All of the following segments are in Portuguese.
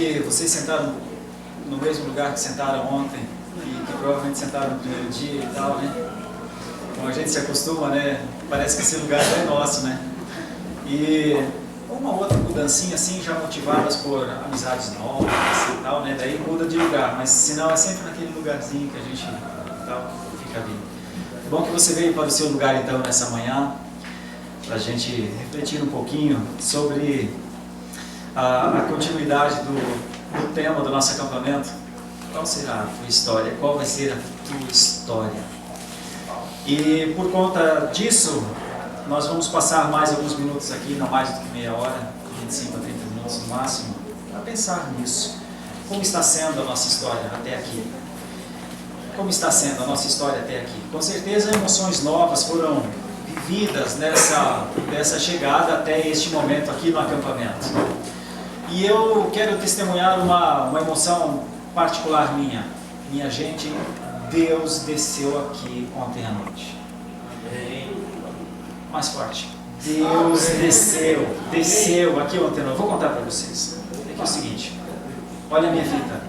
que vocês sentaram no mesmo lugar que sentaram ontem e que provavelmente sentaram no primeiro dia e tal, né? Bom, a gente se acostuma, né? Parece que esse lugar é nosso, né? E uma outra mudancinha assim, já motivadas por amizades novas e tal, né? Daí muda de lugar, mas senão é sempre naquele lugarzinho que a gente tal, fica ali. É bom que você veio para o seu lugar então nessa manhã, para a gente refletir um pouquinho sobre a continuidade do tema do nosso acampamento. Qual será a tua história? Qual vai ser a tua história? E por conta disso, nós vamos passar mais alguns minutos aqui, não mais do que meia hora, 25 a 30 minutos no máximo, para pensar nisso. Como está sendo a nossa história até aqui? Como está sendo a nossa história até aqui? Com certeza emoções novas foram vividas dessa chegada até este momento aqui no acampamento. E eu quero testemunhar uma emoção particular minha. Minha gente, Deus desceu aqui ontem à noite. Amém. Mais forte. Deus desceu aqui ontem à noite. Vou contar para vocês. É que é o seguinte. Olha a minha fita.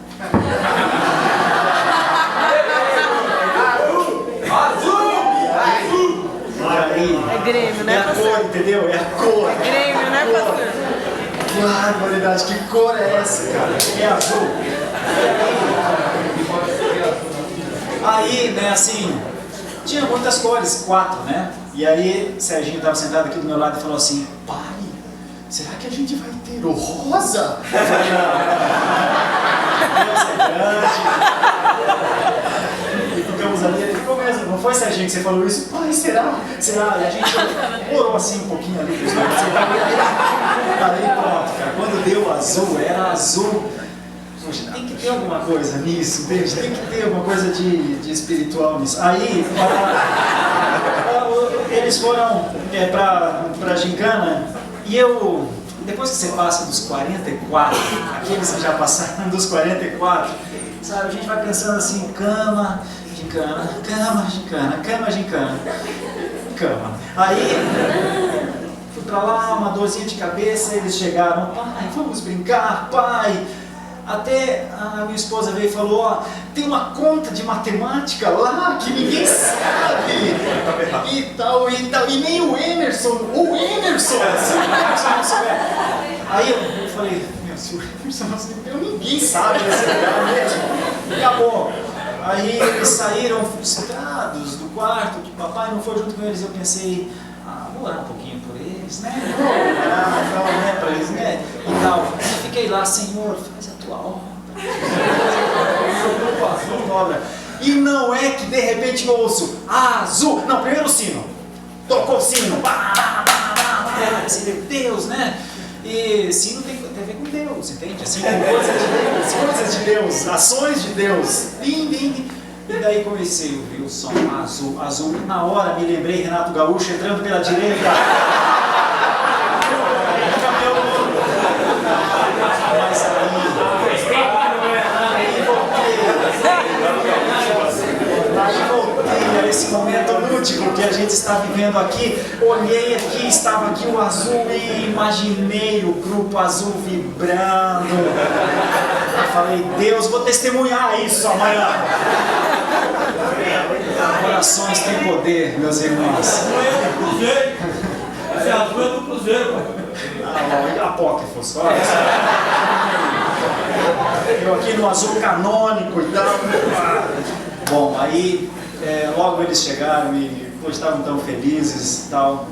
É Grêmio, né, pastor? É a pastor? cor, entendeu? É a cor. É Grêmio, né, pastor? Que barbaridade, que cor é essa, cara? É azul. Aí, né, assim, tinha muitas cores, 4, né? E aí, Serginho estava sentado aqui do meu lado e falou assim: pai, será que a gente vai ter o rosa? Eu falei, não, Deus é grande. E ficamos ali, ele ficou mesmo, não foi, Serginho, que você falou isso? Pai, será? Será? E a gente orou assim um pouquinho ali, aí pronto, cara, quando deu azul, era azul. Poxa, tem que ter alguma coisa nisso, Deus, tem que ter alguma coisa de espiritual nisso. Aí, eles foram para a gincana e eu, depois que você passa dos 44, aqueles que já passaram dos 44, sabe, a gente vai pensando assim, cama, gincana, cama, gincana, cama, gincana, cama. Aí, fui para lá, uma dorzinha de cabeça, eles chegaram, pai, vamos brincar, pai. Até a minha esposa veio e falou, ó, tem uma conta de matemática lá que ninguém sabe, e tal, e nem o Emerson, se o Emerson não souber. Aí eu falei, meu, se o Emerson não souber, ninguém sabe esse lugar mesmo. E acabou. Aí eles saíram frustrados do quarto, que o papai não foi junto com eles, eu pensei, vou orar um pouquinho por eles, né? Vou orar, então, né, para eles, né? E tal. E fiquei lá, Senhor, faz a tua obra. E não é que de repente eu ouço azul. Não, primeiro o sino. Tocou o sino. Assim, meu Deus, né? E sino tem a ver com Deus, entende? Assim, coisas de Deus, ações de Deus. Bim, bim. E daí comecei a ouvir o som azul, azul. Na hora me lembrei Renato Gaúcho entrando pela direita. Mas aí voltei a esse momento lúdico que a gente está vivendo aqui. Olhei aqui, estava aqui o azul e imaginei o grupo azul vibrando. Eu falei, Deus, vou testemunhar isso amanhã. Corações têm poder, meus irmãos. Essa é a rua do Cruzeiro. Apócrifos, olha só. Eu aqui no azul canônico e tal. Bom, aí logo eles chegaram e estavam tão felizes e tal.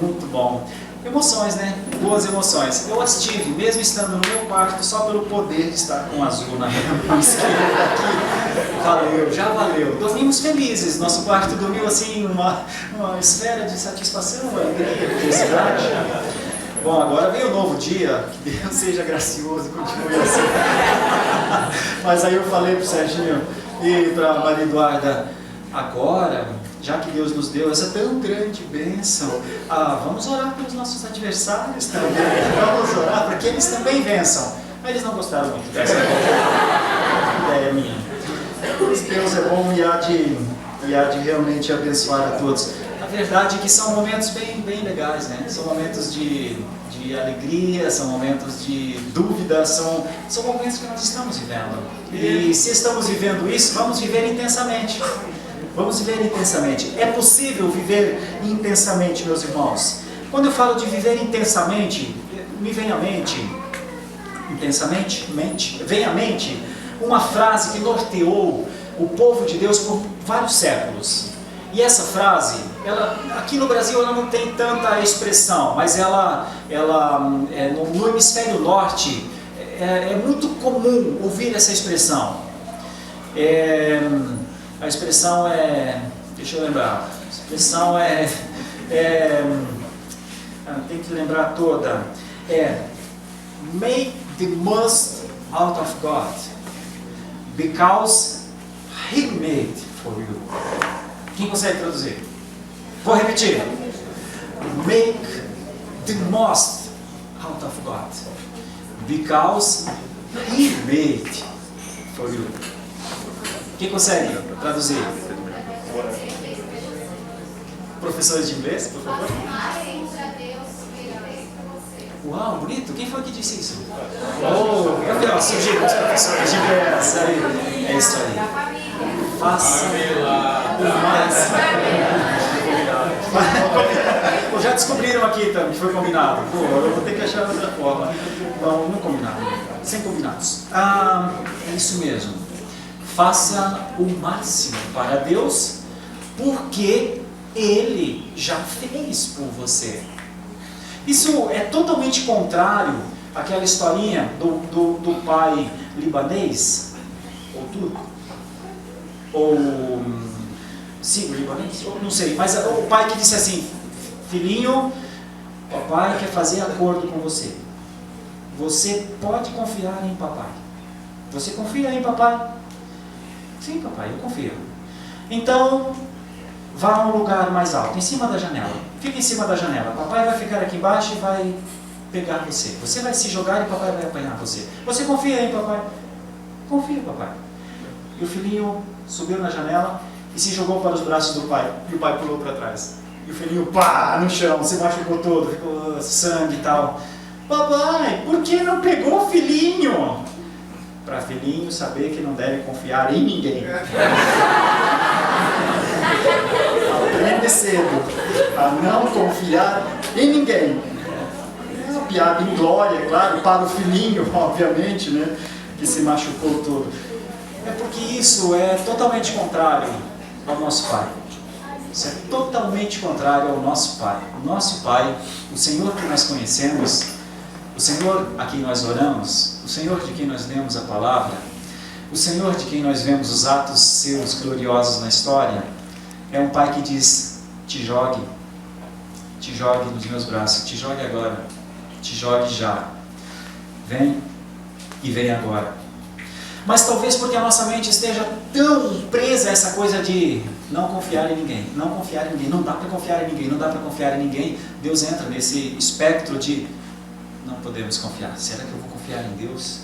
Muito bom. Emoções, né? Boas emoções. Eu as tive, mesmo estando no meu quarto, só pelo poder de estar com azul na minha esquerda aqui. Valeu, já valeu. Dormimos felizes. Nosso quarto dormiu assim, uma esfera de satisfação, alegria, felicidade. Bom, agora vem o novo dia, que Deus seja gracioso e continue assim. Mas aí eu falei para o Serginho e para a Maria Eduarda, agora, já que Deus nos deu essa tão grande bênção, vamos orar pelos nossos adversários também, vamos orar para que eles também vençam. Mas eles não gostaram muito dessa ideia minha. Mas Deus é bom e há de realmente abençoar a todos. verdade é que são momentos bem, bem legais, né? São momentos de alegria, são momentos de dúvida, são momentos que nós estamos vivendo. E se estamos vivendo isso, vamos viver intensamente. Vamos viver intensamente. É possível viver intensamente, meus irmãos. Quando eu falo de viver intensamente, me vem à mente, vem à mente uma frase que norteou o povo de Deus por vários séculos. E essa frase, aqui no Brasil ela não tem tanta expressão, mas no hemisfério norte é muito comum ouvir essa expressão. A expressão deixa eu lembrar, a expressão tem que lembrar toda, make the most out of God, because He made for you. Quem consegue traduzir? Vou repetir. Make the most out of God, because He made for you. Quem consegue traduzir? Professores de inglês, por favor. Uau, bonito. Quem foi que disse isso? Oh, surgiram os professores de inglês. É isso aí. Faça o máximo. Já descobriram aqui também que foi combinado. Pô, eu vou ter que achar outra forma. Não combinado. Sem combinados. É isso mesmo. Faça o máximo para Deus, porque Ele já fez por você. Isso é totalmente contrário àquela historinha do pai libanês, ou turco, ou sírio libanês, ou não sei, mas o pai que disse assim: filhinho, papai quer fazer acordo com você. Você pode confiar em papai. Você confia em papai? Sim, papai, eu confio. Então, vá a um lugar mais alto, em cima da janela. Fica em cima da janela. Papai vai ficar aqui embaixo e vai pegar você. Você vai se jogar e papai vai apanhar você. Você confia em papai? Confia, papai. E o filhinho subiu na janela e se jogou para os braços do pai. E o pai pulou para trás. E o filhinho, pá, no chão, se machucou todo, ficou sangue e tal. Papai, por que não pegou o filhinho? Para filhinho saber que não deve confiar em ninguém. Aprende cedo a não confiar em ninguém. É uma piada em glória, claro, para o filhinho, obviamente, né, que se machucou todo. É porque isso é totalmente contrário ao nosso Pai. Isso é totalmente contrário ao nosso Pai. O nosso Pai, o Senhor que nós conhecemos, o Senhor a quem nós oramos, o Senhor de quem nós lemos a palavra, o Senhor de quem nós vemos os atos seus gloriosos na história, é um Pai que diz: te jogue nos meus braços, te jogue agora, te jogue já, vem e vem agora. Mas talvez porque a nossa mente esteja tão presa a essa coisa de não confiar em ninguém, não confiar em ninguém, não dá para confiar em ninguém, não dá para confiar em ninguém, Deus entra nesse espectro de não podemos confiar. Será que eu vou confiar em Deus?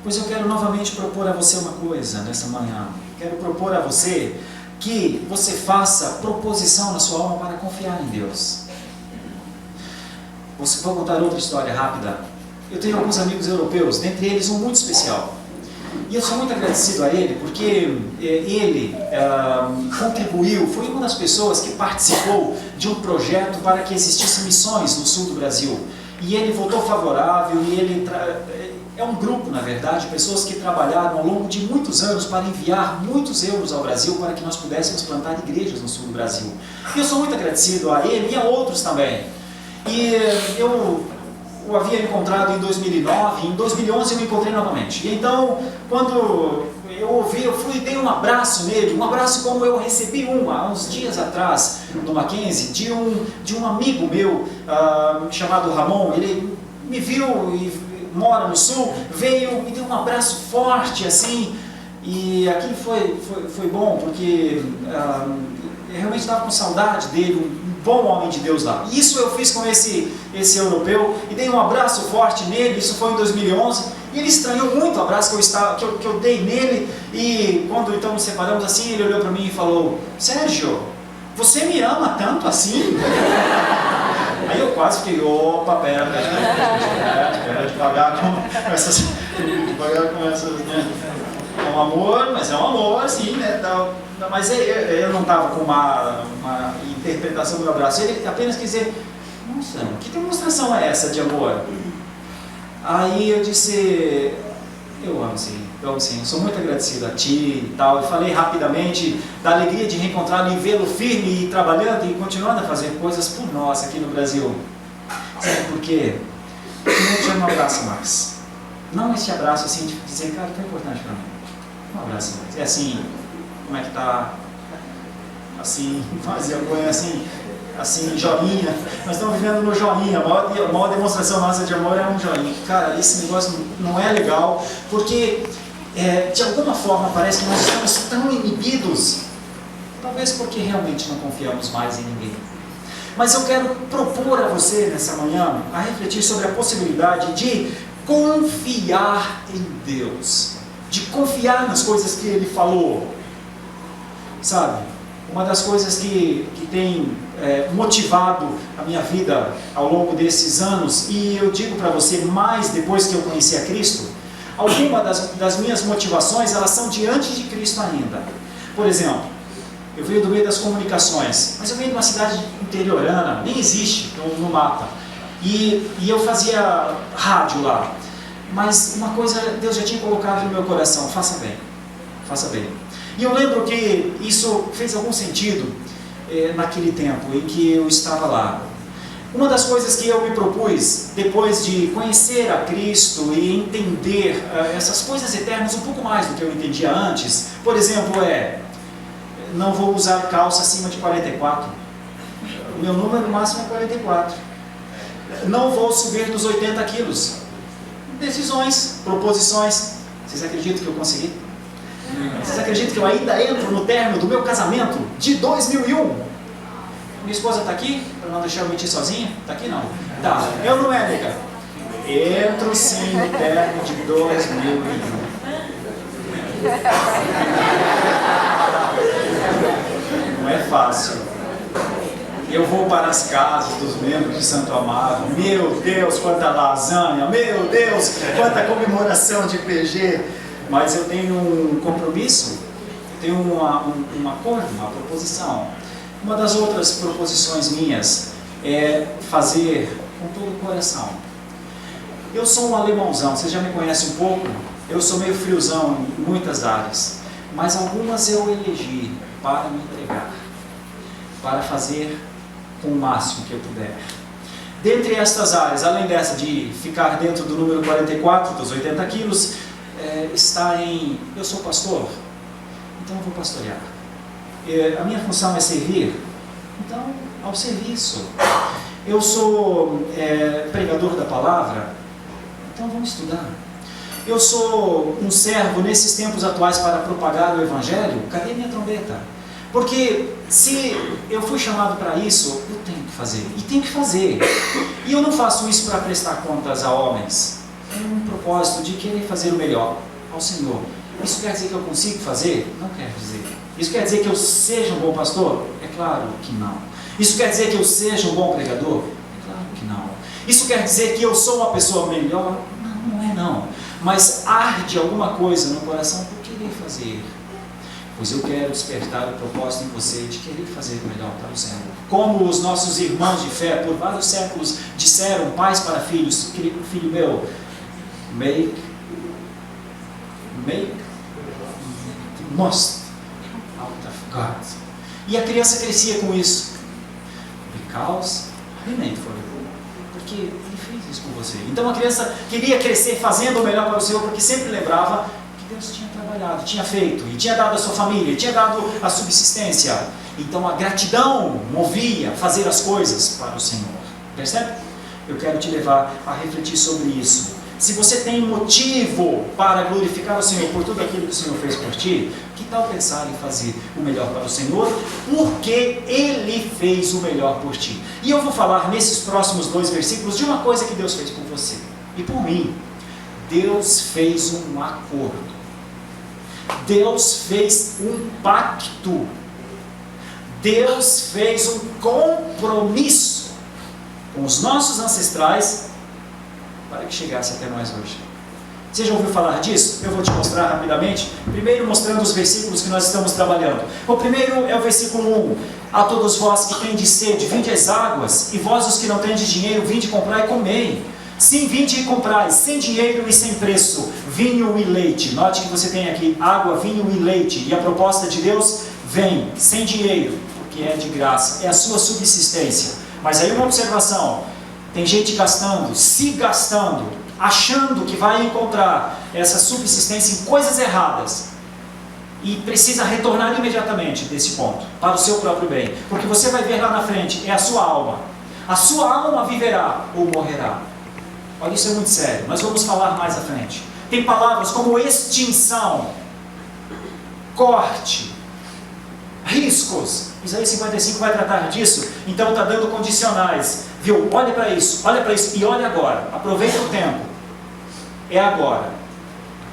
Pois eu quero novamente propor a você uma coisa nessa manhã. Quero propor a você que você faça proposição na sua alma para confiar em Deus. Vou contar outra história rápida. Eu tenho alguns amigos europeus, dentre eles um muito especial. E eu sou muito agradecido a ele, porque ele contribuiu, foi uma das pessoas que participou de um projeto para que existissem missões no sul do Brasil. E ele votou favorável, e ele é um grupo, na verdade, pessoas que trabalharam ao longo de muitos anos para enviar muitos euros ao Brasil para que nós pudéssemos plantar igrejas no sul do Brasil. E eu sou muito agradecido a ele e a outros também. E eu o havia encontrado em 2009, em 2011 eu me encontrei novamente. E então, quando eu ouvi, eu fui e dei um abraço nele, um abraço como eu recebi há uns dias atrás, no Mackenzie, de um amigo meu, chamado Ramon. Ele me viu e mora no sul, veio, me deu um abraço forte assim, e aquilo foi bom, porque eu realmente estava com saudade dele, um bom homem de Deus lá. E isso eu fiz com esse europeu, e dei um abraço forte nele. Isso foi em 2011, e ele estranhou muito o abraço que eu dei nele, e quando então nos separamos assim, ele olhou para mim e falou: Sérgio, você me ama tanto assim? Aí eu quase fiquei, opa, pera, devagar com essas, né? É um amor, mas é um amor, assim, né? Mas eu não estava com uma interpretação do meu abraço, ele apenas quis dizer, nossa, que demonstração é essa de amor? Aí eu disse, eu amo sim, eu sou muito agradecido a ti e tal. Eu falei rapidamente da alegria de reencontrá-lo e vê-lo firme e trabalhando e continuando a fazer coisas por nós aqui no Brasil. Sabe por quê? Porque não tinha um abraço, Max. Não esse abraço assim de dizer, cara, foi importante para mim. Um abraço, Max. É assim, como é que tá? Assim, fazia coisa assim, joinha. Nós estamos vivendo no joinha. A maior demonstração nossa de amor é um joinha. Cara, esse negócio não é legal, porque de alguma forma parece que nós estamos tão inibidos, talvez porque realmente não confiamos mais em ninguém. Mas eu quero propor a você nessa manhã a refletir sobre a possibilidade de confiar em Deus, de confiar nas coisas que Ele falou. Sabe, uma das coisas que tem motivado a minha vida ao longo desses anos, e eu digo para você mais depois que eu conheci a Cristo, algumas das minhas motivações, elas são diante de Cristo ainda. Por exemplo, eu venho do meio das comunicações, mas eu venho de uma cidade interiorana, nem existe no mapa, e eu fazia rádio lá, mas uma coisa Deus já tinha colocado no meu coração, faça bem, faça bem. E eu lembro que isso fez algum sentido naquele tempo em que eu estava lá. Uma das coisas que eu me propus, depois de conhecer a Cristo e entender essas coisas eternas um pouco mais do que eu entendia antes, por exemplo, não vou usar calça acima de 44. O meu número máximo é 44. Não vou subir dos 80 quilos. Decisões, proposições. Vocês acreditam que eu consegui? Vocês acreditam que eu ainda entro no término do meu casamento de 2001? Minha esposa está aqui, para não deixar eu mentir sozinha? Está aqui não? Tá, eu não é, nega? Entro sim no término de 2001. Não é fácil. Eu vou para as casas dos membros de Santo Amaro. Meu Deus, quanta lasanha! Meu Deus, quanta comemoração de PG! Mas eu tenho um compromisso, eu tenho um acordo, uma proposição. Uma das outras proposições minhas é fazer com todo o coração. Eu sou um alemãozão, você já me conhece um pouco? Eu sou meio friozão em muitas áreas, mas algumas eu elegi para me entregar, para fazer com o máximo que eu puder. Dentre estas áreas, além dessa de ficar dentro do número 44, dos 80 quilos, está em, eu sou pastor, então eu vou pastorear. A minha função é servir, então ao serviço. Eu sou pregador da palavra, então vamos estudar. Eu sou um servo nesses tempos atuais para propagar o Evangelho, cadê minha trombeta? Porque se eu fui chamado para isso, eu tenho que fazer, e tenho que fazer. E eu não faço isso para prestar contas a homens. É um propósito de querer fazer o melhor ao Senhor. Isso quer dizer que eu consigo fazer? Não quer dizer. Isso quer dizer que eu seja um bom pastor? É claro que não. Isso quer dizer que eu seja um bom pregador? É claro que não. Isso quer dizer que eu sou uma pessoa melhor? Não, não é não. Mas arde alguma coisa no coração por querer fazer. Pois eu quero despertar o propósito em você de querer fazer o melhor para o Senhor. Como os nossos irmãos de fé, por vários séculos, disseram, pais para filhos, filho meu, make most out of God. E a criança crescia com isso. Because he made for you. Porque ele fez isso com você. Então a criança queria crescer fazendo o melhor para o Senhor, porque sempre lembrava que Deus tinha trabalhado, tinha feito, e tinha dado a sua família, e tinha dado a subsistência. Então a gratidão movia a fazer as coisas para o Senhor. Percebe? Eu quero te levar a refletir sobre isso. Se você tem motivo para glorificar o Senhor por tudo aquilo que o Senhor fez por ti, que tal pensar em fazer o melhor para o Senhor? Porque Ele fez o melhor por ti. E eu vou falar nesses próximos 2 versículos de uma coisa que Deus fez por você e por mim. Deus fez um acordo. Deus fez um pacto. Deus fez um compromisso com os nossos ancestrais para que chegasse até nós hoje. Você já ouviu falar disso? Eu vou te mostrar rapidamente. Primeiro mostrando os versículos que nós estamos trabalhando. O primeiro é o versículo 1. A todos vós que tendes sede, vinde às águas, e vós os que não tendes dinheiro, vinde comprar e comei. Sim, vinde e comprai, sem dinheiro e sem preço, vinho e leite. Note que você tem aqui água, vinho e leite. E a proposta de Deus vem sem dinheiro, porque é de graça, é a sua subsistência. Mas aí uma observação, tem gente gastando, se gastando, achando que vai encontrar essa subsistência em coisas erradas. E precisa retornar imediatamente desse ponto, para o seu próprio bem. Porque você vai ver lá na frente, é a sua alma. A sua alma viverá ou morrerá. Olha, isso é muito sério, nós vamos falar mais à frente. Tem palavras como extinção, corte, riscos. Isaías 55 vai tratar disso, então está dando condicionais. Viu? Olha para isso e olha agora. Aproveita o tempo. É agora.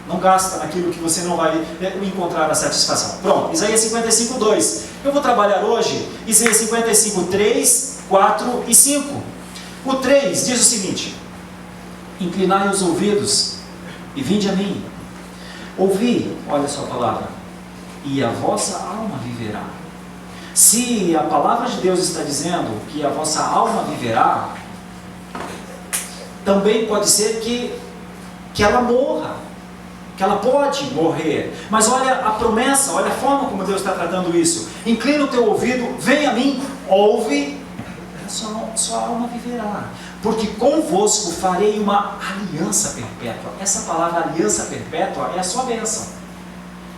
Não gasta naquilo que você não vai encontrar a satisfação. Pronto, Isaías 55, 2. Eu vou trabalhar hoje Isaías 55, 3, 4 e 5. O 3 diz o seguinte: inclinai os ouvidos e vinde a mim. Ouvi, olha só a palavra, e a vossa alma viverá. Se a palavra de Deus está dizendo que a vossa alma viverá, também pode ser que ela morra, que ela pode morrer. Mas olha a promessa, olha a forma como Deus está tratando isso. Inclina o teu ouvido, vem a mim, ouve, sua alma viverá. Porque convosco farei uma aliança perpétua. Essa palavra aliança perpétua é a sua bênção.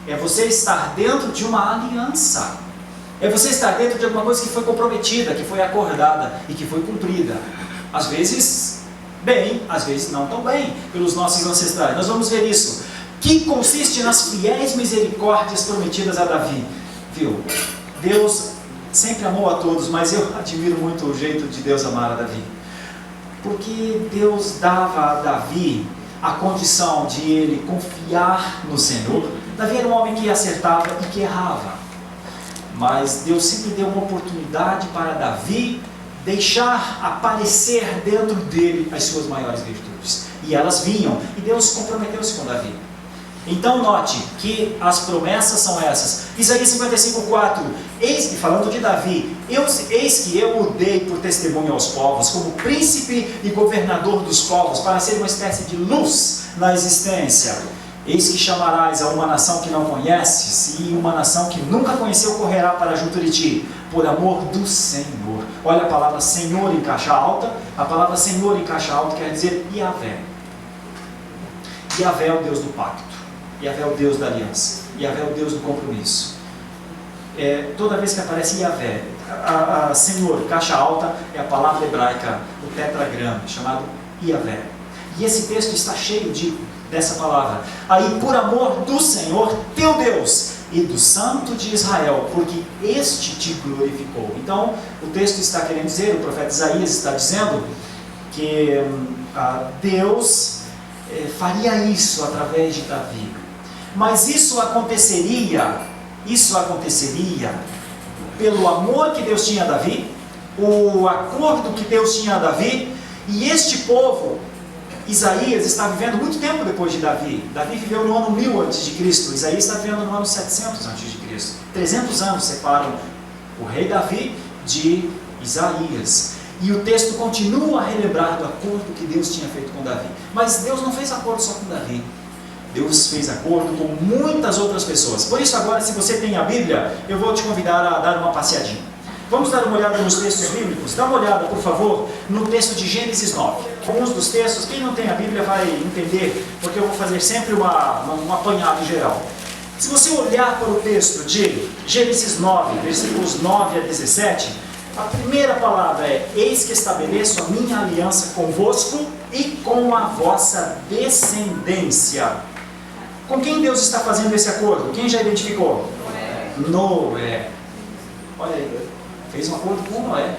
É você estar dentro de uma aliança. É você estar dentro de alguma coisa que foi comprometida, que foi acordada e que foi cumprida. Às vezes bem, às vezes não tão bem, pelos nossos ancestrais. Nós vamos ver isso. Que consiste nas fiéis misericórdias prometidas a Davi. Viu? Deus sempre amou a todos, mas eu admiro muito o jeito de Deus amar a Davi. Porque Deus dava a Davi a condição de ele confiar no Senhor. Davi era um homem que acertava e que errava. Mas Deus sempre deu uma oportunidade para Davi deixar aparecer dentro dele as suas maiores virtudes. E elas vinham. E Deus comprometeu-se com Davi. Então note que as promessas são essas. Isaías 55, 4. Eis que, falando de Davi, eis que eu o dei por testemunho aos povos, como príncipe e governador dos povos, para ser uma espécie de luz na existência. Eis que chamarás a uma nação que não conheces, e uma nação que nunca conheceu correrá para junto de ti, por amor do Senhor. Olha a palavra Senhor em caixa alta. A palavra Senhor em caixa alta quer dizer Yahvé. Yahvé é o Deus do pacto. Yahvé é o Deus da aliança. Yahvé é o Deus do compromisso. Toda vez que aparece Yahvé, Senhor, caixa alta, é a palavra hebraica, o tetragrama, chamado Yahvé. E esse texto está cheio dessa palavra. Aí, por amor do Senhor, teu Deus, e do Santo de Israel, porque este te glorificou. Então, o texto está querendo dizer, o profeta Isaías está dizendo, que Deus faria isso através de Davi. Mas isso aconteceria pelo amor que Deus tinha a Davi, o acordo que Deus tinha a Davi, e este povo, Isaías está vivendo muito tempo depois de Davi. Davi viveu no ano 1000 a.C., Isaías está vivendo no ano 700 a.C. 300 anos separam o rei Davi de Isaías. E o texto continua a relembrar do acordo que Deus tinha feito com Davi. Mas Deus não fez acordo só com Davi. Deus fez acordo com muitas outras pessoas. Por isso agora, se você tem a Bíblia, eu vou te convidar a dar uma passeadinha. Vamos dar uma olhada nos textos bíblicos? Dá uma olhada, por favor, no texto de Gênesis 9. Alguns dos textos, quem não tem a Bíblia vai entender, porque eu vou fazer sempre um apanhado geral. Se você olhar para o texto de Gênesis 9, versículos 9 a 17, a primeira palavra é: eis que estabeleço a minha aliança convosco e com a vossa descendência. Com quem Deus está fazendo esse acordo? Quem já identificou? Noé. Olha aí, fez um acordo com Noé.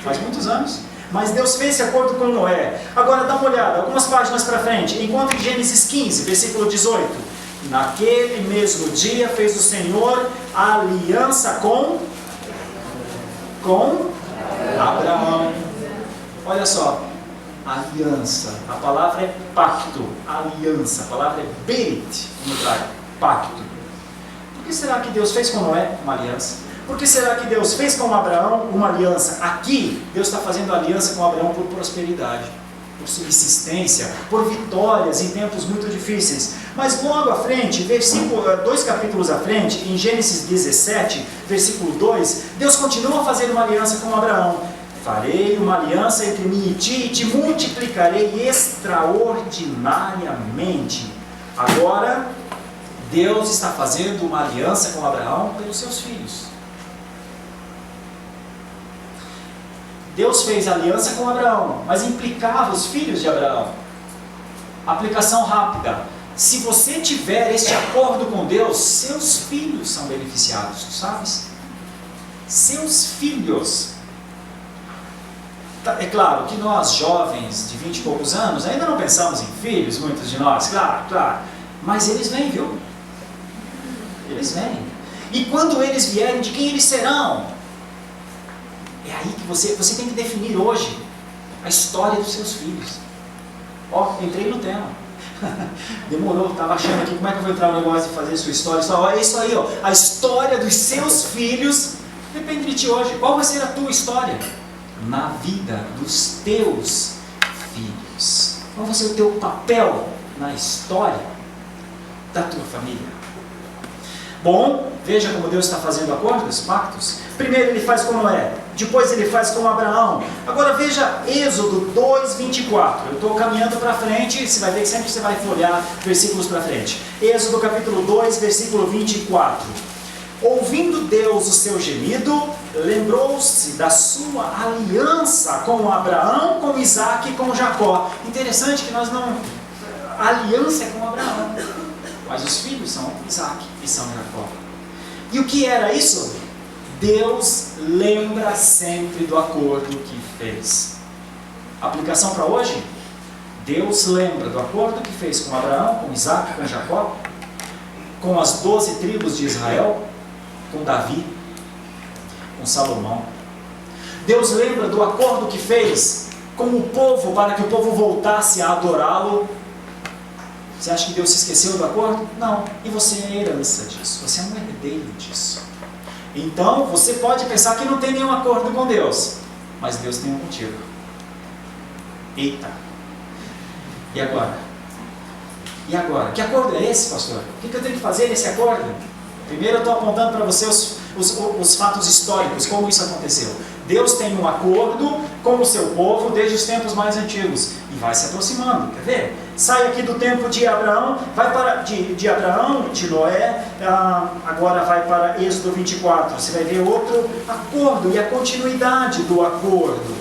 Faz muitos anos. Mas Deus fez esse acordo com Noé. Agora dá uma olhada, algumas páginas para frente. Encontre Gênesis 15, versículo 18. Naquele mesmo dia fez o Senhor aliança com com Abraão. Olha só, aliança. A palavra é pacto, aliança. A palavra é berit, no hebraico, pacto. Por que será que Deus fez com Noé uma aliança? Por que será que Deus fez com Abraão uma aliança? Aqui, Deus está fazendo aliança com Abraão por prosperidade, por subsistência, por vitórias em tempos muito difíceis. Mas logo à frente, dois capítulos à frente, em Gênesis 17, versículo 2, Deus continua fazendo uma aliança com Abraão. Farei uma aliança entre mim e ti multiplicarei extraordinariamente. Agora, Deus está fazendo uma aliança com Abraão pelos seus filhos. Deus fez aliança com Abraão, mas implicava os filhos de Abraão. Aplicação rápida. Se você tiver este acordo com Deus, seus filhos são beneficiados, tu sabes? Seus filhos. É claro que nós, jovens de 20 e poucos anos, ainda não pensamos em filhos, muitos de nós, claro. Mas eles vêm, viu? Eles vêm. E quando eles vierem, de quem eles serão? É aí que você tem que definir hoje a história dos seus filhos. Entrei no tema. Demorou, estava achando aqui como é que eu vou entrar no negócio de fazer sua história. É isso aí, a história dos seus filhos depende de ti hoje. Qual vai ser a tua história na vida dos teus filhos? Qual vai ser o teu papel na história da tua família? Bom, veja como Deus está fazendo acordos, pactos. Primeiro ele faz com Noé, depois ele faz com Abraão. Agora veja Êxodo 2:24. Eu estou caminhando para frente, você vai ver que sempre você vai folhear versículos para frente. Êxodo capítulo 2, versículo 24. Ouvindo Deus o seu gemido, lembrou-se da sua aliança com Abraão, com Isaac e com Jacó. Interessante que nós não... A aliança é com Abraão, mas os filhos são Isaac e são Jacó. E o que era isso? Deus lembra sempre do acordo que fez. Aplicação para hoje? Deus lembra do acordo que fez com Abraão, com Isaac, com Jacó, com as 12 tribos de Israel, com Davi, com Salomão. Deus lembra do acordo que fez com o povo, para que o povo voltasse a adorá-lo. Você acha que Deus se esqueceu do acordo? Não. E você é a herança disso. Você é um herdeiro disso. Então, você pode pensar que não tem nenhum acordo com Deus. Mas Deus tem um contigo. Eita. E agora? E agora? Que acordo é esse, pastor? O que eu tenho que fazer nesse acordo? Primeiro eu estou apontando para você os fatos históricos, como isso aconteceu. Deus tem um acordo com o seu povo desde os tempos mais antigos e vai se aproximando, quer ver? Sai aqui do tempo de Abraão, vai para de Abraão, de Noé, agora vai para Êxodo 24. Você vai ver outro acordo e a continuidade do acordo.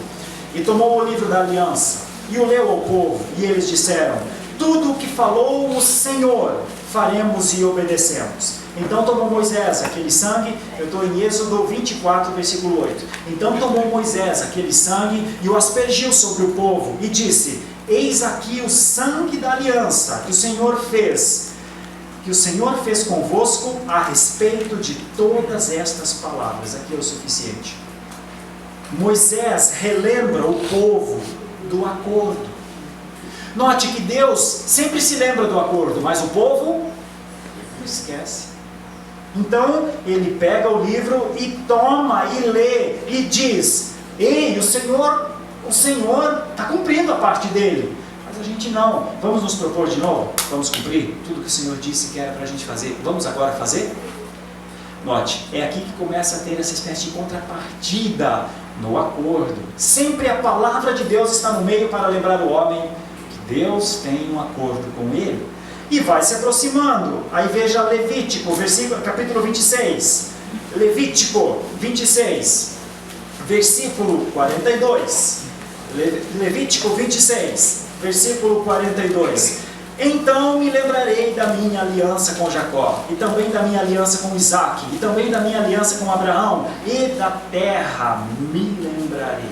E tomou o livro da aliança e o leu ao povo, e eles disseram: tudo o que falou o Senhor faremos e obedecemos. Então tomou Moisés aquele sangue, eu estou em Êxodo 24, versículo 8. Então tomou Moisés aquele sangue e o aspergiu sobre o povo e disse: eis aqui o sangue da aliança que o Senhor fez convosco a respeito de todas estas palavras. Aqui é o suficiente. Moisés relembra o povo do acordo. Note que Deus sempre se lembra do acordo, mas o povo não esquece. Então ele pega o livro e toma e lê e diz: ei, o Senhor está cumprindo a parte dele, mas a gente não. Vamos nos propor de novo? Vamos cumprir tudo que o Senhor disse que era para a gente fazer? Vamos agora fazer? Note, é aqui que começa a ter essa espécie de contrapartida no acordo. Sempre a palavra de Deus está no meio para lembrar o homem que Deus tem um acordo com ele. E vai se aproximando. Aí veja Levítico, capítulo 26. Levítico 26, versículo 42. Levítico 26, versículo 42. Então me lembrarei da minha aliança com Jacó, e também da minha aliança com Isaac, e também da minha aliança com Abraão, e da terra me lembrarei.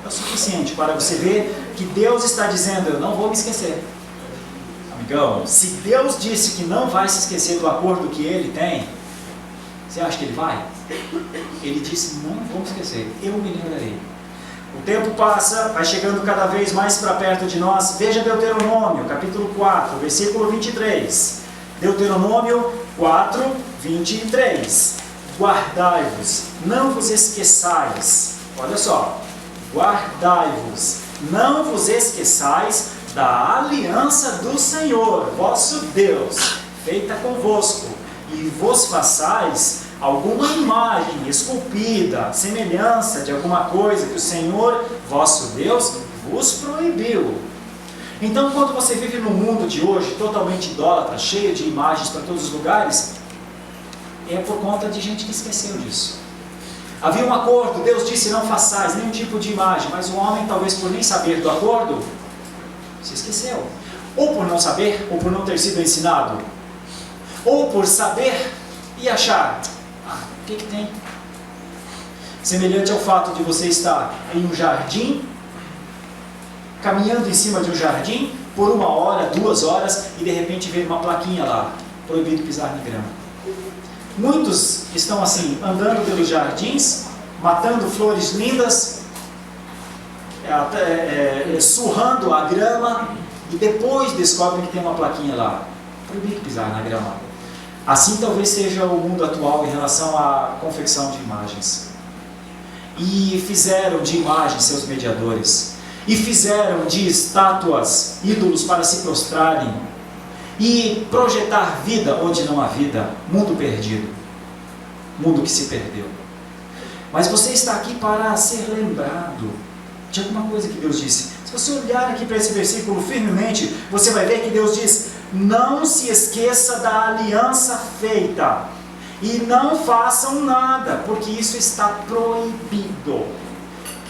É o suficiente para você ver que Deus está dizendo: eu não vou me esquecer. Amigão, se Deus disse que não vai se esquecer do acordo que Ele tem, Você acha que ele vai? Ele disse, não vamos esquecer, eu me lembrarei. O tempo passa, vai chegando cada vez mais para perto de nós. Veja Deuteronômio, capítulo 4, versículo 23. Deuteronômio 4, 23. Guardai-vos, não vos esqueçais. Olha só. Guardai-vos, não vos esqueçais da aliança do Senhor, vosso Deus, feita convosco, e vos façais alguma imagem esculpida, semelhança de alguma coisa que o Senhor, vosso Deus, vos proibiu. Então, quando você vive no mundo de hoje, totalmente idólatra, cheio de imagens para todos os lugares, é por conta de gente que esqueceu disso. Havia um acordo, Deus disse, não façais nenhum tipo de imagem, mas o homem, talvez por nem saber do acordo, se esqueceu. Ou por não saber, ou por não ter sido ensinado. Ou por saber e achar, o que tem? Semelhante ao fato de você estar em um jardim, caminhando em cima de um jardim, por 1 hora, 2 horas, e de repente ver uma plaquinha lá, proibido pisar na grama. Muitos estão assim, andando pelos jardins, matando flores lindas, surrando a grama, e depois descobrem que tem uma plaquinha lá, proibido pisar na grama. Assim talvez seja o mundo atual em relação à confecção de imagens. E fizeram de imagens seus mediadores, e fizeram de estátuas ídolos para se prostrarem, e projetar vida onde não há vida, mundo perdido, mundo que se perdeu. Mas você está aqui para ser lembrado de alguma coisa que Deus disse. Se você olhar aqui para esse versículo firmemente, você vai ver que Deus diz, não se esqueça da aliança feita, e não façam nada, porque isso está proibido.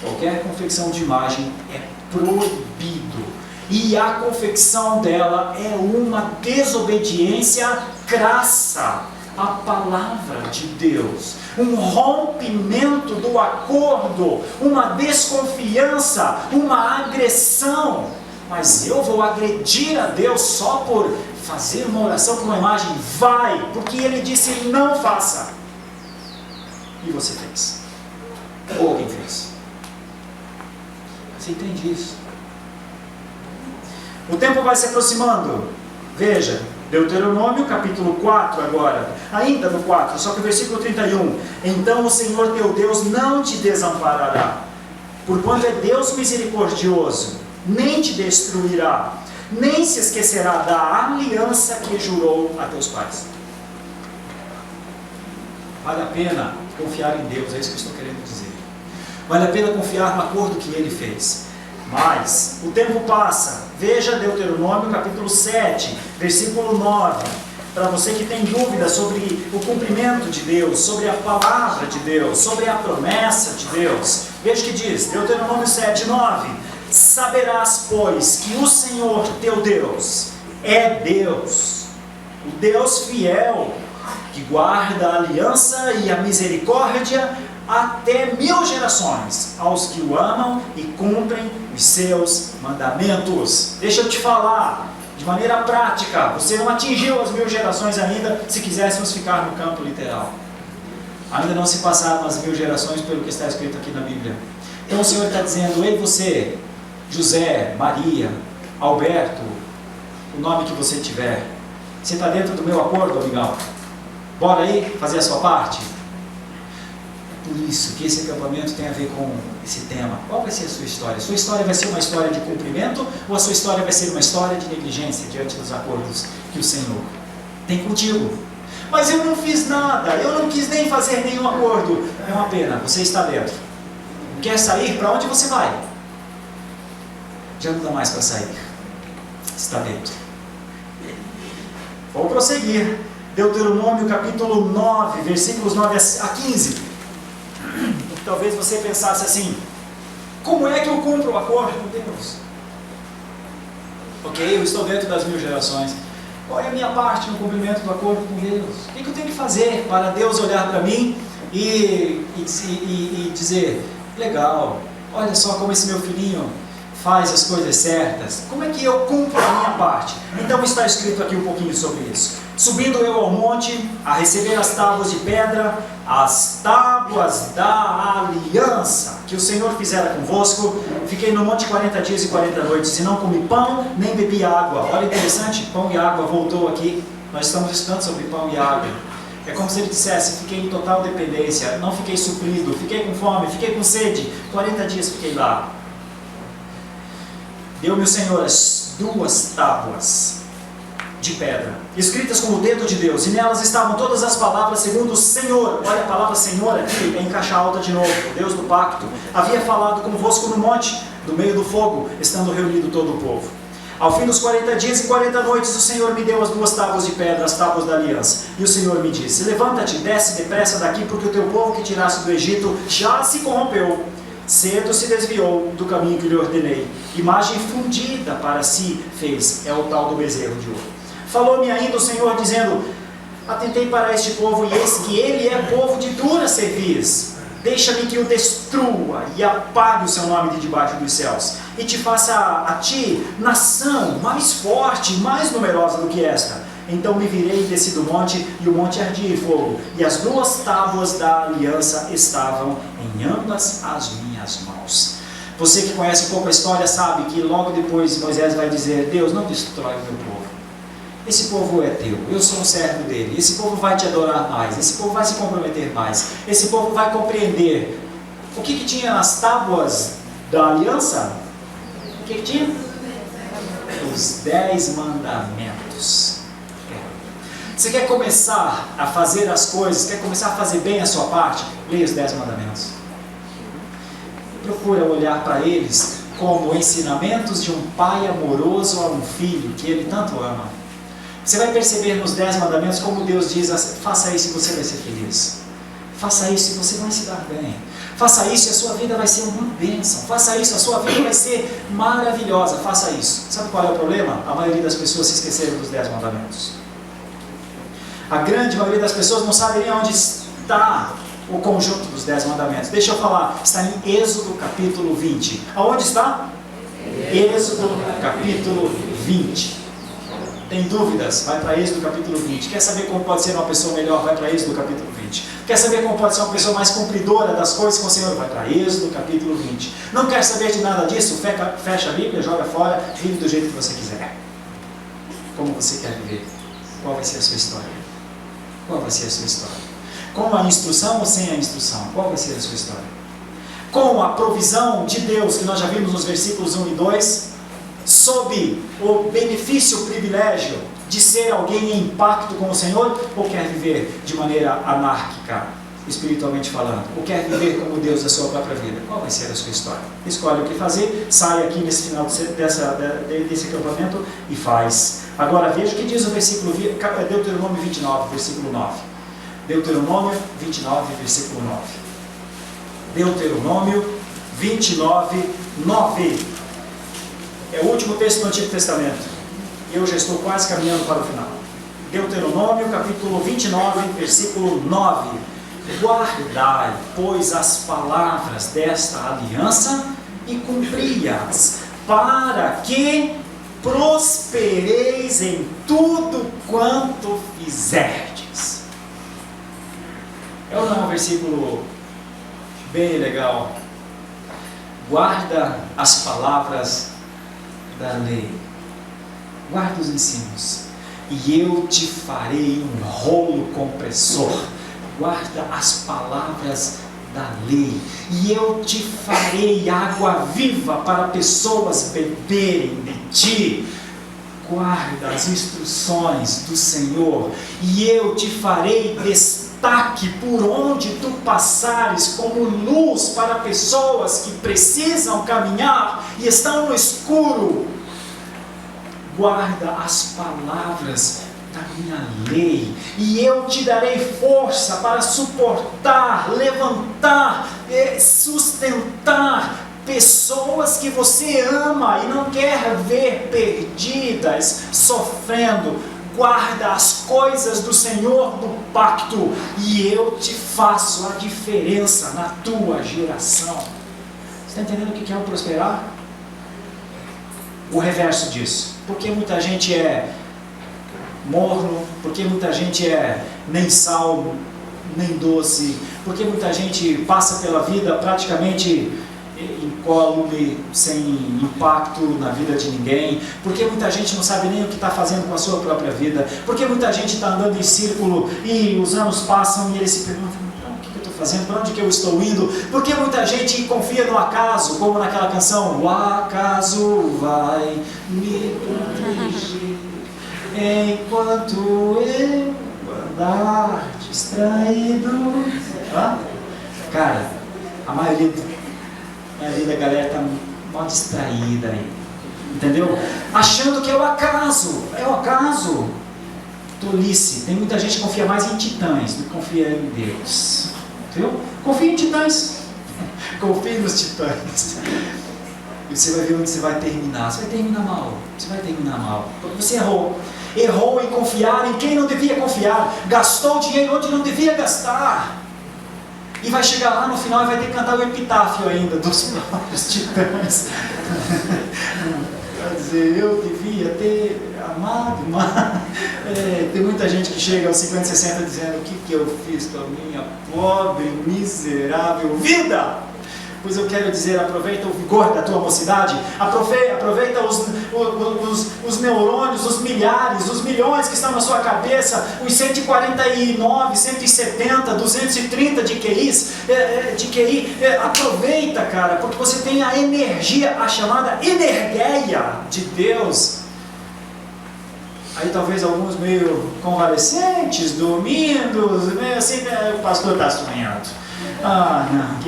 Qualquer confecção de imagem é proibido. E a confecção dela é uma desobediência crassa à palavra de Deus, um rompimento do acordo, uma desconfiança, uma agressão. Mas eu vou agredir a Deus só por fazer uma oração com uma imagem? Vai, porque Ele disse não faça. E você fez. Ou alguém fez. Você entende isso? O tempo vai se aproximando. Veja, Deuteronômio capítulo 4 agora, ainda no 4, só que o versículo 31. Então o Senhor teu Deus não te desamparará, porquanto é Deus misericordioso, nem te destruirá, nem se esquecerá da aliança que jurou a teus pais. Vale a pena confiar em Deus, é isso que eu estou querendo dizer. Vale a pena confiar no acordo que Ele fez. Mas o tempo passa. Veja Deuteronômio capítulo 7, versículo 9. Para você que tem dúvidas sobre o cumprimento de Deus, sobre a palavra de Deus, sobre a promessa de Deus. Veja o que diz, Deuteronômio 7, 9. Saberás, pois, que o Senhor teu Deus é Deus, o Deus fiel, que guarda a aliança e a misericórdia até 1000 gerações, aos que o amam e cumprem os seus mandamentos. Deixa eu te falar, de maneira prática, você não atingiu as 1000 gerações ainda, se quiséssemos ficar no campo literal. Ainda não se passaram as 1000 gerações pelo que está escrito aqui na Bíblia. Então o Senhor está dizendo, ei você, José, Maria, Alberto, o nome que você tiver, você está dentro do meu acordo, amigão? Bora aí fazer a sua parte? Por isso que esse acampamento tem a ver com esse tema. Qual vai ser a sua história? A sua história vai ser uma história de cumprimento ou a sua história vai ser uma história de negligência diante dos acordos que o Senhor tem contigo? Mas eu não fiz nada, eu não quis nem fazer nenhum acordo. É uma pena, você está dentro. Quer sair? Para onde você vai? Já não dá mais para sair. Está dentro. Vou prosseguir. Deuteronômio capítulo 9, versículos 9 a 15. Talvez você pensasse assim, como é que eu cumpro o acordo com Deus? Ok, eu estou dentro das 1000 gerações. Qual é a minha parte no cumprimento do acordo com Deus? O que eu tenho que fazer para Deus olhar para mim e dizer, legal, olha só como esse meu filhinho faz as coisas certas. Como é que eu cumpro a minha parte? Então está escrito aqui um pouquinho sobre isso. Subindo eu ao monte, a receber as tábuas de pedra, as tábuas da aliança que o Senhor fizera convosco, fiquei no monte 40 dias e 40 noites, e não comi pão, nem bebi água. Olha, interessante, pão e água voltou aqui. Nós estamos estudando sobre pão e água. É como se ele dissesse, fiquei em total dependência, não fiquei suprido, fiquei com fome, fiquei com sede, 40 dias fiquei lá. Deu-me o Senhor as 2 tábuas de pedra, escritas com o dedo de Deus, e nelas estavam todas as palavras segundo o Senhor. Olha a palavra Senhor aqui, em caixa alta de novo, Deus do pacto. Havia falado convosco no monte, no meio do fogo, estando reunido todo o povo. Ao fim dos 40 dias e 40 noites, o Senhor me deu as 2 tábuas de pedra, as tábuas da aliança. E o Senhor me disse, levanta-te, desce depressa daqui, porque o teu povo que tiraste do Egito já se corrompeu. Cedo se desviou do caminho que lhe ordenei. Imagem fundida para si fez, é o tal do bezerro de ouro. Falou-me ainda o Senhor, dizendo, atentei para este povo, e eis que ele é povo de dura cerviz. Deixa-me que o destrua e apague o seu nome de debaixo dos céus, e te faça a ti nação mais forte, mais numerosa do que esta. Então me virei e desci do monte, e o monte ardia em fogo, e as 2 tábuas da aliança estavam em ambas as minhas mãos. Você que conhece um pouco a história sabe que logo depois Moisés vai dizer, Deus, não destrói o meu povo. Esse povo é teu, eu sou um servo dele, esse povo vai te adorar mais, esse povo vai se comprometer mais, esse povo vai compreender. O que tinha nas tábuas da aliança? O que tinha? Os 10 mandamentos. Você quer começar a fazer as coisas, quer começar a fazer bem a sua parte? Leia os 10 mandamentos. Procura olhar para eles como ensinamentos de um pai amoroso a um filho que ele tanto ama. Você vai perceber nos 10 mandamentos como Deus diz, faça isso e você vai ser feliz. Faça isso e você vai se dar bem. Faça isso e a sua vida vai ser uma bênção. Faça isso, a sua vida vai ser maravilhosa. Faça isso. Sabe qual é o problema? A maioria das pessoas se esqueceram dos 10 mandamentos. A grande maioria das pessoas não sabe nem onde está o conjunto dos 10 mandamentos. Deixa eu falar, está em Êxodo capítulo 20. Aonde está? Êxodo capítulo 20. Tem dúvidas? Vai para Êxodo capítulo 20. Quer saber como pode ser uma pessoa melhor? Vai para Êxodo capítulo 20. Quer saber como pode ser uma pessoa mais cumpridora das coisas com o Senhor? Vai para Êxodo capítulo 20. Não quer saber de nada disso? Fecha a Bíblia, joga fora, vive do jeito que você quiser. Como você quer viver? Qual vai ser a sua história? Qual vai ser a sua história? Com a instrução ou sem a instrução? Qual vai ser a sua história? Com a provisão de Deus, que nós já vimos nos versículos 1 e 2, sob o benefício, o privilégio de ser alguém em pacto com o Senhor, ou quer viver de maneira anárquica, espiritualmente falando, ou quer viver como Deus da sua própria vida? Qual vai ser a sua história? Escolhe o que fazer, sai aqui nesse final desse acampamento e faz. Agora veja o que diz o versículo, Deuteronômio 29, versículo 9. Deuteronômio 29, versículo 9. Deuteronômio 29, 9. É o último texto do Antigo Testamento. E eu já estou quase caminhando para o final. Deuteronômio capítulo 29, versículo 9. Guardai, pois, as palavras desta aliança e cumpri-as, para que prospereis em tudo quanto fizerdes. É ou não um versículo bem legal? Guarda as palavras da lei, guarda os ensinos, e eu te farei um rolo compressor. Guarda as palavras da lei, e eu te farei água viva para pessoas beberem de ti. Guarda as instruções do Senhor, e eu te farei destaque por onde tu passares, como luz para pessoas que precisam caminhar e estão no escuro. Guarda as palavras da minha lei, e eu te darei força para suportar, levantar, sustentar pessoas que você ama e não quer ver perdidas, sofrendo. Guarda as coisas do Senhor do pacto, e eu te faço a diferença na tua geração. Você está entendendo o que é o prosperar? O reverso disso. Porque muita gente morno, porque muita gente é nem sal, nem doce, porque muita gente passa pela vida praticamente incólume, sem impacto na vida de ninguém, porque muita gente não sabe nem o que está fazendo com a sua própria vida, porque muita gente está andando em círculo e os anos passam e ele se pergunta: o que eu estou fazendo? Para onde que eu estou indo? Porque muita gente confia no acaso, como naquela canção: o acaso vai me proteger enquanto eu andar distraído. Cara, a maioria da galera está mal distraída aí, entendeu? Achando que é o acaso, tolice. Tem muita gente que confia mais em titãs do que confia em Deus, entendeu? Confia em titãs, confia nos titãs, e você vai ver onde você vai terminar. Você vai terminar mal, porque você errou em confiar em quem não devia confiar, gastou dinheiro onde não devia gastar. E vai chegar lá no final e vai ter que cantar o epitáfio ainda dos próprios titãs. Quer dizer, eu devia ter amado, mas tem muita gente que chega aos 50, 60 dizendo: o que eu fiz com a minha pobre, miserável vida? Pois eu quero dizer, aproveita o vigor da tua mocidade, aproveita os neurônios, os milhares, os milhões que estão na sua cabeça, os 149, 170, 230 de QI, aproveita, cara, porque você tem a energia, a chamada energeia de Deus. Aí talvez alguns meio convalescentes, dormindo, meio assim: o pastor está sonhando. Não,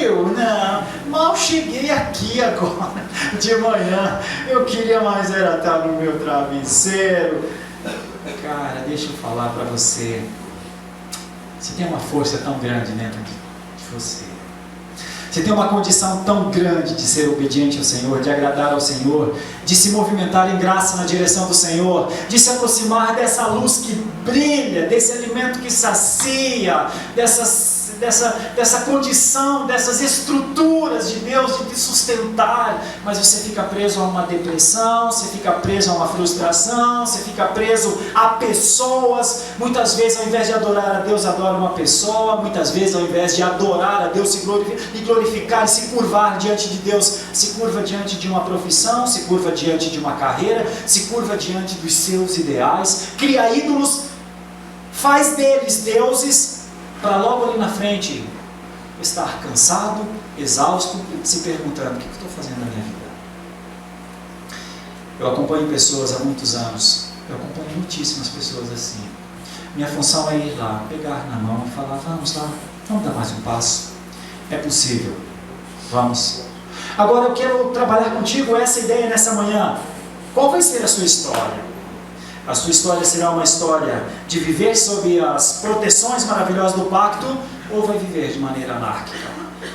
eu não, mal cheguei aqui agora, de manhã, eu queria mais era estar no meu travesseiro. Cara, deixa eu falar para você, você tem uma força tão grande dentro de você, você tem uma condição tão grande de ser obediente ao Senhor, de agradar ao Senhor, de se movimentar em graça na direção do Senhor, de se aproximar dessa luz que brilha, desse alimento que sacia, dessa condição, dessas estruturas de Deus de te sustentar. Mas você fica preso a uma depressão, você fica preso a uma frustração, você fica preso a pessoas. Muitas vezes, ao invés de adorar a Deus, adora uma pessoa. Muitas vezes, ao invés de adorar a Deus, se glorificar e se curvar diante de Deus, se curva diante de uma profissão, se curva diante de uma carreira, se curva diante dos seus ideais, cria ídolos, faz deles deuses, para logo ali na frente estar cansado, exausto, se perguntando: o que eu estou fazendo na minha vida? Eu acompanho pessoas há muitos anos, eu acompanho muitíssimas pessoas assim. Minha função é ir lá, pegar na mão e falar: vamos lá, vamos dar mais um passo, é possível, vamos. Agora eu quero trabalhar contigo essa ideia nessa manhã. Qual vai ser a sua história? A sua história será uma história de viver sob as proteções maravilhosas do pacto, ou vai viver de maneira anárquica?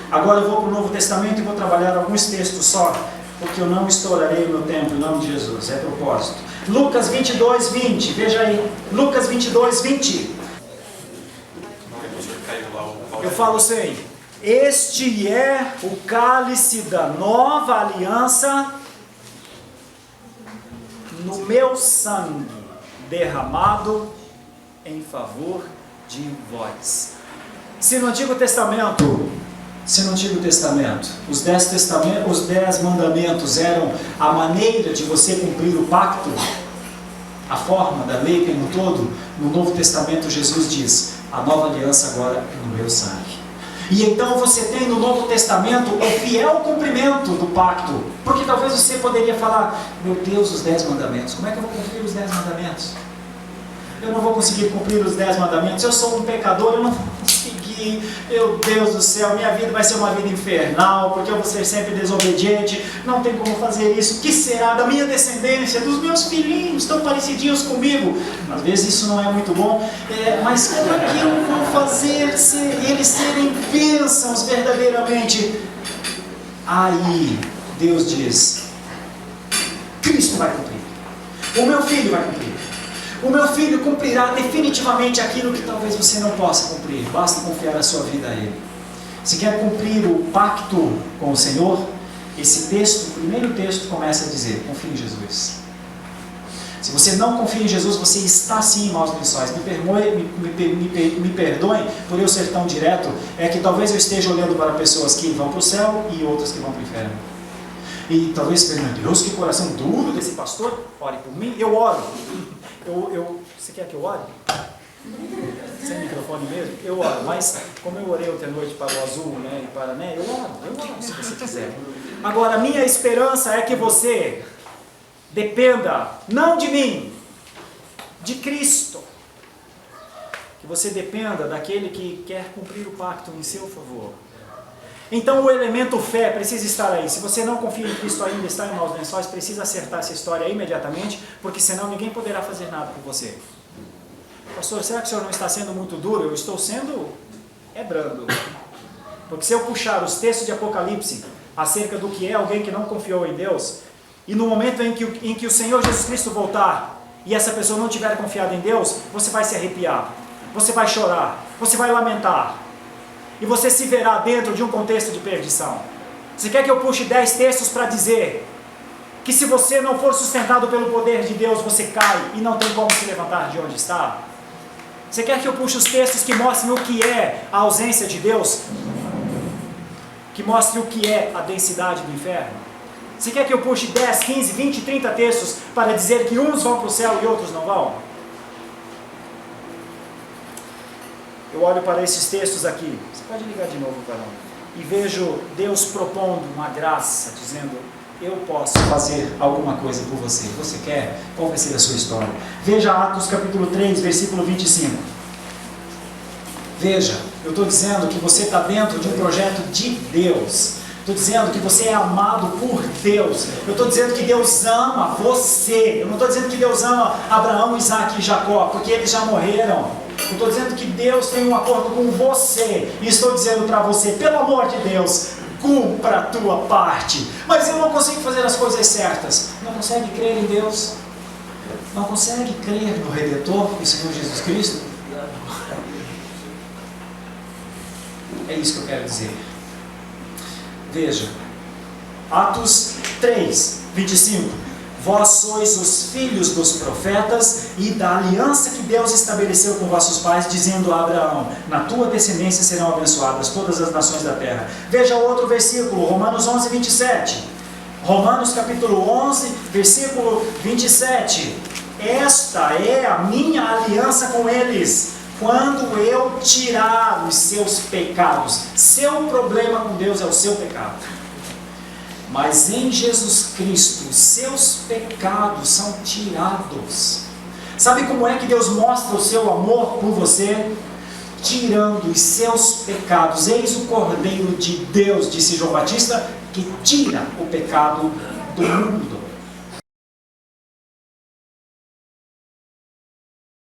Agora eu vou para o Novo Testamento e vou trabalhar alguns textos só, porque eu não estourarei o meu tempo em nome de Jesus, é propósito. Lucas 22, 20, veja aí, Lucas 22, 20. Eu falo assim: este é o cálice da nova aliança no meu sangue, derramado em favor de vós. Se no Antigo Testamento, os 10 mandamentos eram a maneira de você cumprir o pacto, a forma da lei como um todo, no Novo Testamento Jesus diz: a nova aliança agora é no meu sangue. E então você tem no Novo Testamento o fiel cumprimento do pacto. Porque talvez você poderia falar: meu Deus, os 10 mandamentos, como é que eu vou cumprir os 10 mandamentos? Eu não vou conseguir cumprir os 10 mandamentos, eu sou um pecador, eu não vou conseguir, meu Deus do céu, minha vida vai ser uma vida infernal, porque eu vou ser sempre desobediente, não tem como fazer isso. O que será da minha descendência, dos meus filhinhos, tão parecidinhos comigo? Às vezes isso não é muito bom, mas como é que eu vou fazer eles serem bênçãos verdadeiramente? Aí Deus diz: Cristo vai cumprir, o meu filho vai cumprir. O meu filho cumprirá definitivamente aquilo que talvez você não possa cumprir. Basta confiar a sua vida a Ele. Se quer cumprir o pacto com o Senhor, esse texto, o primeiro texto, começa a dizer: confie em Jesus. Se você não confia em Jesus, você está sim em maus lençóis. Me perdoem por eu ser tão direto, é que talvez eu esteja olhando para pessoas que vão para o céu e outras que vão para o inferno. E talvez você pergunte, Deus, que coração duro desse pastor, ore por mim. Eu oro. Você quer que eu ore? Sem microfone mesmo? Eu oro, mas como eu orei ontem à noite para o Azul, né, e para Né, eu oro se você quiser. Agora, a minha esperança é que você dependa, não de mim, de Cristo. Que você dependa daquele que quer cumprir o pacto em seu favor. Então o elemento fé precisa estar aí. Se você não confia em Cristo ainda, está em maus lençóis, precisa acertar essa história imediatamente, porque senão ninguém poderá fazer nada por você. Pastor, será que o senhor não está sendo muito duro? Eu estou sendo brando. Porque se eu puxar os textos de Apocalipse acerca do que é alguém que não confiou em Deus, e no momento em que o Senhor Jesus Cristo voltar, e essa pessoa não tiver confiado em Deus, você vai se arrepiar, você vai chorar, você vai lamentar, e você se verá dentro de um contexto de perdição. Você quer que eu puxe 10 textos para dizer que se você não for sustentado pelo poder de Deus, você cai e não tem como se levantar de onde está? Você quer que eu puxe os textos que mostrem o que é a ausência de Deus? Que mostrem o que é a densidade do inferno? Você quer que eu puxe 10, 15, 20, 30 textos para dizer que uns vão para o céu e outros não vão? Eu olho para esses textos aqui, você pode ligar de novo para um, e vejo Deus propondo uma graça, dizendo, eu posso fazer alguma coisa por você. Você quer? Qual vai ser a sua história? Veja Atos capítulo 3, versículo 25. Veja, eu estou dizendo que você está dentro de um projeto de Deus. Estou dizendo que você é amado por Deus. Eu estou dizendo que Deus ama você. Eu não estou dizendo que Deus ama Abraão, Isaac e Jacó, porque eles já morreram. Eu estou dizendo que Deus tem um acordo com você. E estou dizendo para você, pelo amor de Deus, cumpra a tua parte. Mas eu não consigo fazer as coisas certas. Não consegue crer em Deus? Não consegue crer no Redentor, o Senhor Jesus Cristo? É isso que eu quero dizer. Veja, Atos 3, 25. Vós sois os filhos dos profetas e da aliança que Deus estabeleceu com vossos pais, dizendo a Abraão, na tua descendência serão abençoadas todas as nações da terra. Veja outro versículo, Romanos 11, 27. Romanos capítulo 11, versículo 27. Esta é a minha aliança com eles, quando eu tirar os seus pecados. Seu problema com Deus é o seu pecado. Mas em Jesus Cristo, os seus pecados são tirados. Sabe como é que Deus mostra o seu amor por você? Tirando os seus pecados. Eis o Cordeiro de Deus, disse João Batista, que tira o pecado do mundo.